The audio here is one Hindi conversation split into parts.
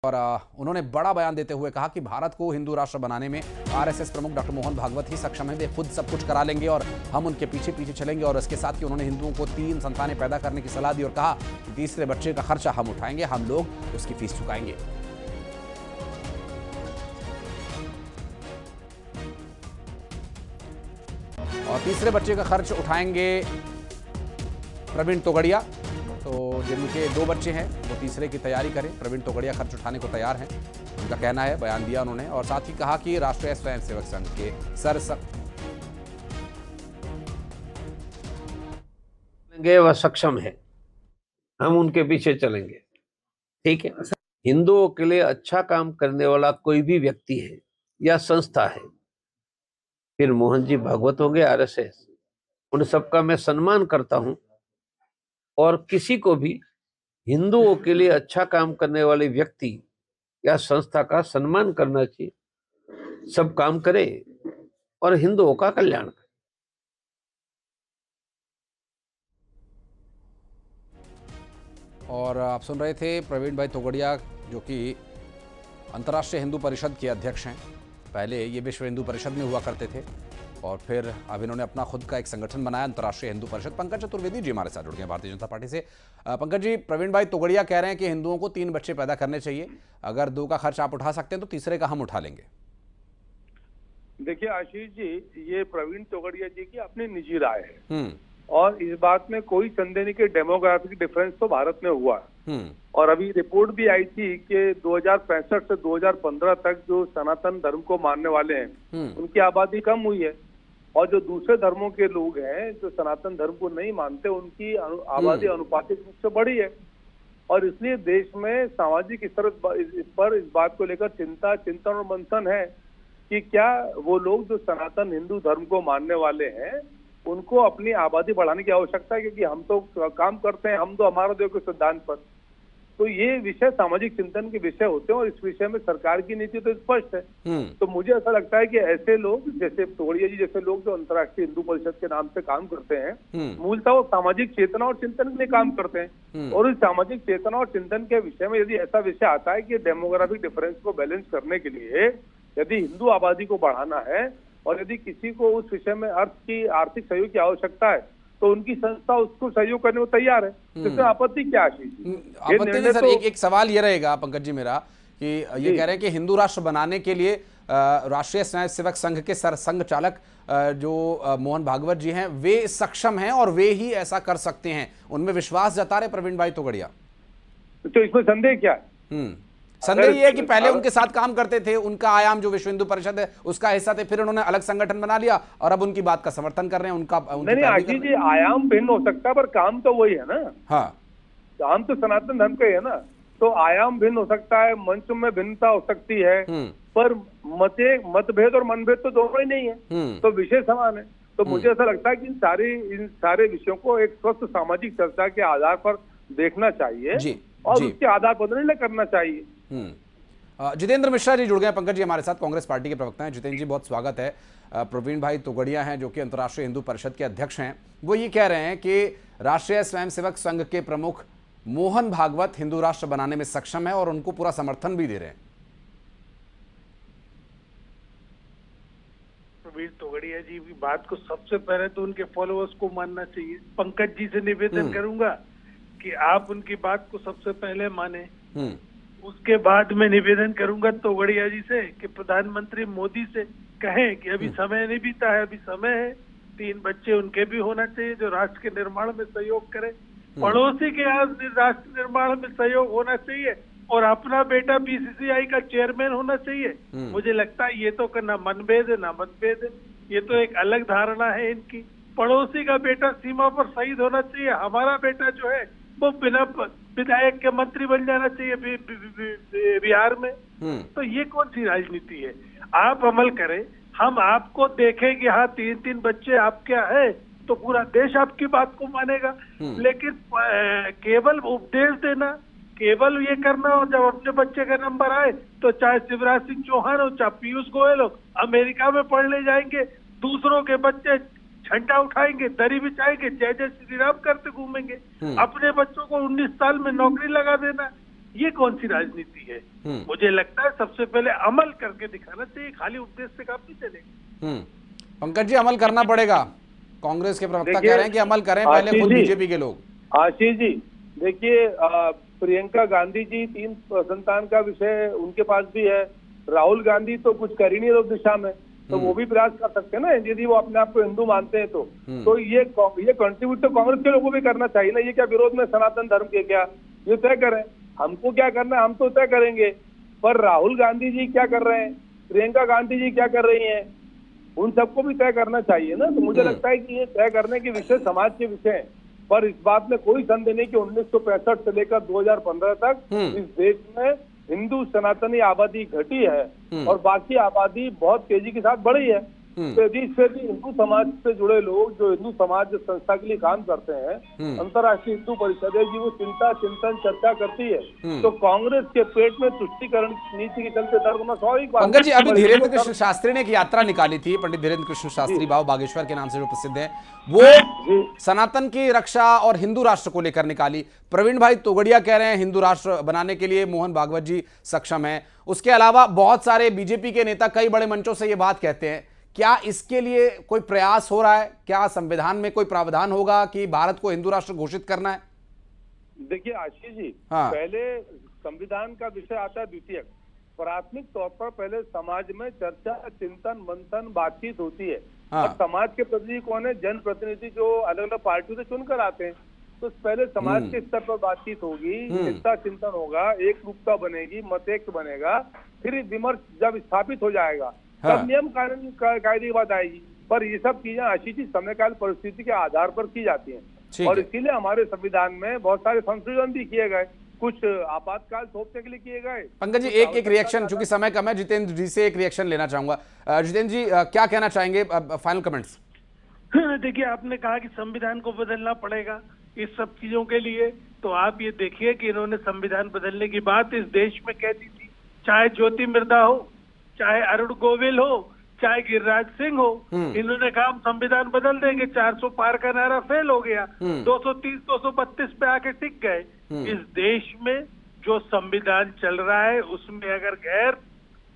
और उन्होंने बड़ा बयान देते हुए कहा कि भारत को हिंदू राष्ट्र बनाने में आरएसएस प्रमुख डॉक्टर मोहन भागवत ही सक्षम है। वे खुद सब कुछ करा लेंगे और हम उनके पीछे पीछे चलेंगे। और इसके साथ ही उन्होंने हिंदुओं को 3 संतानें पैदा करने की सलाह दी और कहा कि तीसरे बच्चे का खर्चा हम उठाएंगे, हम लोग उसकी फीस चुकाएंगे। और तीसरे बच्चे का खर्च उठाएंगे प्रवीण तोगड़िया। तो जिनके 2 बच्चे हैं वो तीसरे की तैयारी करें। प्रवीण तोगड़िया खर्च उठाने को तैयार हैं, उनका कहना है, बयान दिया उन्होंने। और साथ ही कहा कि राष्ट्रीय स्वयंसेवक संघ के वह सक्षम है, हम उनके पीछे चलेंगे। ठीक है। हिंदुओं के लिए अच्छा काम करने वाला कोई भी व्यक्ति है या संस्था है, फिर मोहन जी भागवत होंगे, आरएसएस, उन सबका मैं सम्मान करता हूं। और किसी को भी हिंदुओं के लिए अच्छा काम करने वाले व्यक्ति या संस्था का सम्मान करना चाहिए। सब काम करे और हिंदुओं का कल्याण करे। और आप सुन रहे थे प्रवीण भाई तोगड़िया, जो कि अंतर्राष्ट्रीय हिंदू परिषद के अध्यक्ष हैं। पहले ये विश्व हिंदू परिषद में हुआ करते थे और फिर अब इन्होंने अपना खुद का एक संगठन बनाया, अंतर्राष्ट्रीय हिंदू परिषद। पंकज चतुर्वेदी जी हमारे साथ जुड़ गए भारतीय जनता पार्टी से। पंकज जी, प्रवीण भाई तोगड़िया कह रहे हैं कि हिंदुओं को 3 बच्चे पैदा करने चाहिए, अगर 2 का खर्च आप उठा सकते हैं तो तीसरे का हम उठा लेंगे। देखिए आशीष जी, ये प्रवीण तोगड़िया जी की अपनी निजी राय है और इस बात में कोई संदेह नहीं कि डेमोग्राफिक डिफरेंस तो भारत में हुआ है। और अभी रिपोर्ट भी आई थी कि 2065 से 2015 तक जो सनातन धर्म को मानने वाले हैं उनकी आबादी कम हुई है और जो दूसरे धर्मों के लोग हैं जो सनातन धर्म को नहीं मानते उनकी आबादी अनुपातिक रूप से बढ़ी है। और इसलिए देश में सामाजिक स्तर पर इस बात को लेकर चिंतन और मंथन है कि क्या वो लोग जो सनातन हिंदू धर्म को मानने वाले हैं उनको अपनी आबादी बढ़ाने की आवश्यकता है, क्योंकि हम तो काम करते हैं, हम तो हमारा देव के सिद्धांत पर। तो ये विषय सामाजिक चिंतन के विषय होते हैं और इस विषय में सरकार की नीति तो स्पष्ट है। तो मुझे ऐसा लगता है कि ऐसे लोग जैसे तोगड़िया जी जैसे लोग जो अंतर्राष्ट्रीय हिंदू परिषद के नाम से काम करते हैं, मूलतः वो सामाजिक चेतना और चिंतन के लिए काम करते हैं। और इस सामाजिक चेतना और चिंतन के विषय में यदि ऐसा विषय आता है कि डेमोग्राफिक डिफरेंस को बैलेंस करने के लिए यदि हिंदू आबादी को बढ़ाना है और यदि किसी को उस विषय में आर्थिक सहयोग की आवश्यकता है तो उनकी संस्था उसको सहयोग करने को तैयार है। इसमें आपत्ति क्या है? आपत्ति नहीं सर, एक सवाल ये रहेगा पंकज जी मेरा कि ये कह रहे हैं कि हिंदू राष्ट्र बनाने के लिए राष्ट्रीय स्वयंसेवक संघ के संघ चालक जो मोहन भागवत जी हैं वे सक्षम हैं और वे ही ऐसा कर सकते हैं, उनमें विश्वास जता रहे प्रवीण भाई तोगड़िया। तो इसमें संदेह क्या है? संदेह ये है कि पहले उनके साथ काम करते थे, उनका आयाम जो विश्व हिंदू परिषद है उसका हिस्सा थे, फिर उन्होंने अलग संगठन बना लिया और अब उनकी बात का समर्थन कर रहे हैं। नहीं आशीष जी, आयाम भिन्न हो सकता है पर काम तो वही है ना। हाँ, काम तो सनातन धर्म का ही है ना। तो आयाम भिन्न हो सकता है, मंच में भिन्नता हो सकती है, पर मतभेद और मनभेद तो दोनों ही नहीं है, तो विषय समान है। तो मुझे ऐसा लगता है कि इन सारे विषयों को एक स्वस्थ सामाजिक चर्चा के आधार पर देखना चाहिए और उसके आधार पर निर्णय करना चाहिए। जितेंद्र मिश्रा जी जुड़ गए पंकज जी हमारे साथ, कांग्रेस पार्टी के प्रवक्ता हैं। जितेंद्र जी बहुत स्वागत है। प्रवीण भाई तोगड़िया हैं जो कि अंतर्राष्ट्रीय हिंदू परिषद के अध्यक्ष हैं, वो ये कह रहे हैं कि राष्ट्रीय स्वयंसेवक संघ के प्रमुख मोहन भागवत हिंदू राष्ट्र बनाने में सक्षम है और उनको पूरा समर्थन भी दे रहे हैं। प्रवीण तोगड़िया जी की बात को सबसे पहले तो उनके फॉलोअर्स को मानना चाहिए। पंकज जी से निवेदन करूंगा कि आप उनकी बात को सबसे पहले माने। उसके बाद मैं निवेदन करूंगा तोगड़िया जी से कि प्रधानमंत्री मोदी से कहें कि अभी समय नहीं बीता है, अभी समय है, 3 बच्चे उनके भी होना चाहिए जो राष्ट्र के निर्माण में सहयोग करे। पड़ोसी के राष्ट्र निर्माण में सहयोग होना चाहिए और अपना बेटा बीसीसीआई का चेयरमैन होना चाहिए। मुझे लगता है ये तो ना मनभेद है ना मतभेद है, ये तो एक अलग धारणा है इनकी। पड़ोसी का बेटा सीमा पर शहीद होना चाहिए, हमारा बेटा जो है वो बिना विधायक के मंत्री बन जाना चाहिए बिहार में। तो ये कौन सी राजनीति है? आप अमल करें, हम आपको देखें कि हाँ 3 बच्चे आपके है तो पूरा देश आपकी बात को मानेगा। लेकिन केवल उपदेश देना, केवल ये करना और जब अपने बच्चे का नंबर आए तो चाहे शिवराज सिंह चौहान हो चाहे पीयूष गोयल हो अमेरिका में पढ़ने जाएंगे, दूसरों के बच्चे झंडा उठाएंगे, दरी बिछाएंगे, जय जय श्री राम करते घूमेंगे। अपने बच्चों को 19 साल में नौकरी लगा देना, ये कौन सी राजनीति है? मुझे लगता है सबसे पहले अमल करके दिखाना चाहिए, खाली उपदेश से काम नहीं चलेगा। पंकज जी, अमल करना पड़ेगा। कांग्रेस के प्रवक्ता कह रहे हैं कि अमल करें पहले खुद बीजेपी के लोग। आशीष जी देखिए, प्रियंका गांधी जी 3 संतान का विषय उनके पास भी है, राहुल गांधी तो कुछ कर ही नहीं रहे उस दिशा में, तो वो भी प्रयास कर सकते हैं ना, यदि वो अपने आप को हिंदू मानते हैं तो ये कंट्रीब्यूट तो कांग्रेस के लोगों को भी करना चाहिए ना। ये क्या विरोध में सनातन धर्म के, क्या ये तय करें, हमको क्या करना है हम तो तय करेंगे, पर राहुल गांधी जी क्या कर रहे हैं, प्रियंका गांधी जी क्या कर रही हैं, उन सबको भी तय करना चाहिए ना। तो मुझे लगता है कि ये तय करने के विषय समाज के विषय हैं, पर इस बात में कोई संदेह नहीं कि 1965 से लेकर 2015 तक इस देश में हिंदू सनातनी आबादी घटी है और बाकी आबादी बहुत तेजी के साथ बढ़ी है। तेजी से हिंदू समाज से जुड़े लोग जो हिंदू समाज संस्था के लिए काम करते हैं, अंतर्राष्ट्रीय हिंदू परिषद है जी, वो चिंता चिंतन चर्चा करती है। तो कांग्रेस के पेट में तुष्टीकरण नीति के चलते दर्द होना स्वाभाविक बात है। पंकज जी, अभी धीरेन्द्र कृष्ण शास्त्री ने एक यात्रा निकाली थी, पंडित धीरेन्द्र कृष्ण शास्त्री बाबू बागेश्वर के नाम से जो प्रसिद्ध है, वो सनातन की रक्षा और हिंदू राष्ट्र को लेकर निकाली। प्रवीण भाई तोगड़िया कह रहे हैं हिंदू राष्ट्र बनाने के लिए मोहन भागवत जी सक्षम है। उसके अलावा बहुत सारे बीजेपी के नेता कई बड़े मंचों से ये बात कहते हैं। क्या इसके लिए कोई प्रयास हो रहा है? क्या संविधान में कोई प्रावधान होगा कि भारत को हिंदू राष्ट्र घोषित करना है? देखिए आशीष जी, पहले संविधान का विषय आता है द्वितीयक, प्राथमिक तौर पर पहले समाज में चर्चा चिंतन मंथन बातचीत होती है। और समाज के प्रतिनिधि कौन है? जनप्रतिनिधि जो अलग अलग पार्टियों से चुनकर आते हैं। तो पहले समाज के स्तर पर बातचीत होगी, चिंता चिंतन होगा, एक रूपता बनेगी, मत बनेगा, फिर विमर्श जब स्थापित हो जाएगा तब नियम कानून कायदे की बात आएगी। पर ये सब चीजें आशीष जी समयकाल परिस्थिति के आधार पर की जाती हैं और इसीलिए हमारे संविधान में बहुत सारे संशोधन भी किए गए, कुछ आपातकाल थोपने के लिए किए गए। पंकज जी, एक रिएक्शन, चूंकि समय कम है, जितेंद्र जी से एक रिएक्शन लेना चाहूंगा। जितेंद्र जी, क्या कहना चाहेंगे, फाइनल कमेंट्स? देखिए, आपने कहा कि संविधान को बदलना पड़ेगा इस सब चीजों के लिए, तो आप ये देखिए कि इन्होंने संविधान बदलने की बात इस देश में कह दी थी, चाहे ज्योति मिर्धा हो, चाहे अरुण गोविल हो, चाहे गिरिराज सिंह हो, इन्होंने कहा हम संविधान बदल देंगे। 400 पार का नारा फेल हो गया, 230 232 पे आके टिक गए। इस देश में जो संविधान चल रहा है उसमें अगर गैर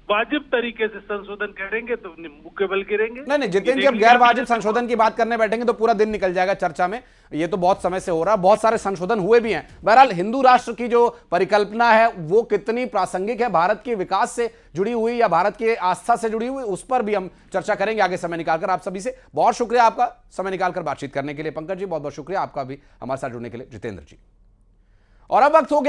वाजिब तरीके से संशोधन करेंगे तो मुख्य बल गिरेंगे। नहीं जितेंद्र, जब गैर वाजिब संशोधन की बात करने बैठेंगे तो पूरा दिन निकल जाएगा चर्चा में। ये तो बहुत समय से हो रहा है, बहुत सारे संशोधन हुए भी हैं। बहरहाल हिंदू राष्ट्र की जो परिकल्पना है वो कितनी प्रासंगिक है, भारत के विकास से जुड़ी हुई या भारत की आस्था से जुड़ी हुई, उस पर भी हम चर्चा करेंगे आगे समय निकालकर। आप सभी से बहुत शुक्रिया आपका समय निकालकर बातचीत करने के लिए। पंकज जी, बहुत बहुत शुक्रिया आपका भी हमारे साथ जुड़ने के लिए। जितेंद्र जी, और अब वक्त हो गया